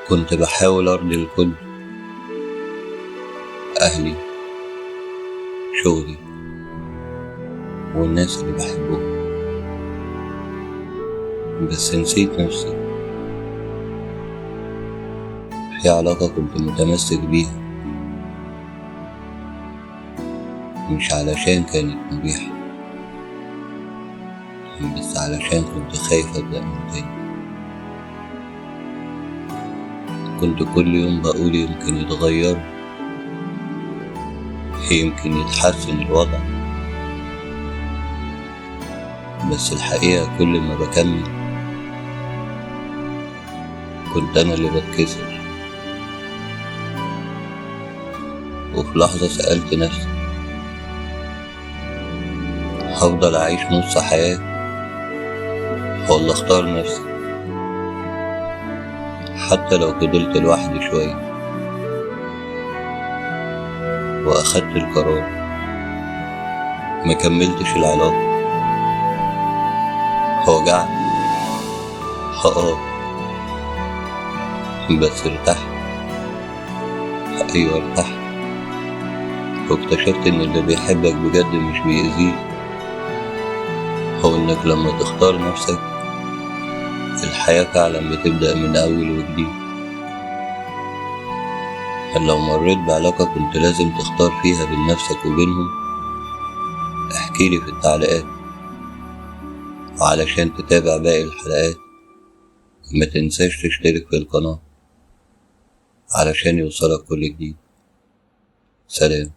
كنت بحاول أرضي الكل، أهلي، شغلي، والناس اللي بحبهم، بس نسيت نفسي. في علاقة كنت متمسك بيها مش علشان كانت مريحة، بس علشان كنت خايف أبدأ من تاني. كنت كل يوم بقول يمكن يتغير، يمكن يتحسن الوضع، بس الحقيقة كل ما بكمل كنت أنا اللي بتكسر. وفي لحظة سألت نفسي، هفضل أعيش نص حياة ولا أختار نفسي؟ حتى لو فضلت لوحدي شوية وأخدت القرار، مكملتش العلاقة. وجعني، بس ارتحت. أيوة ارتحت، واكتشفت إن اللي بيحبك بجد مش بيأذيك، هو إنك لما تختار نفسك الحياة فعلا بتبدأ من أول وجديد. لو مريت بعلاقة كنت لازم تختار فيها بين نفسك وبينهم، احكيلي في التعليقات. وعلشان تتابع باقي الحلقات ما تنساش تشترك في القناة علشان يوصلك كل جديد. سلام.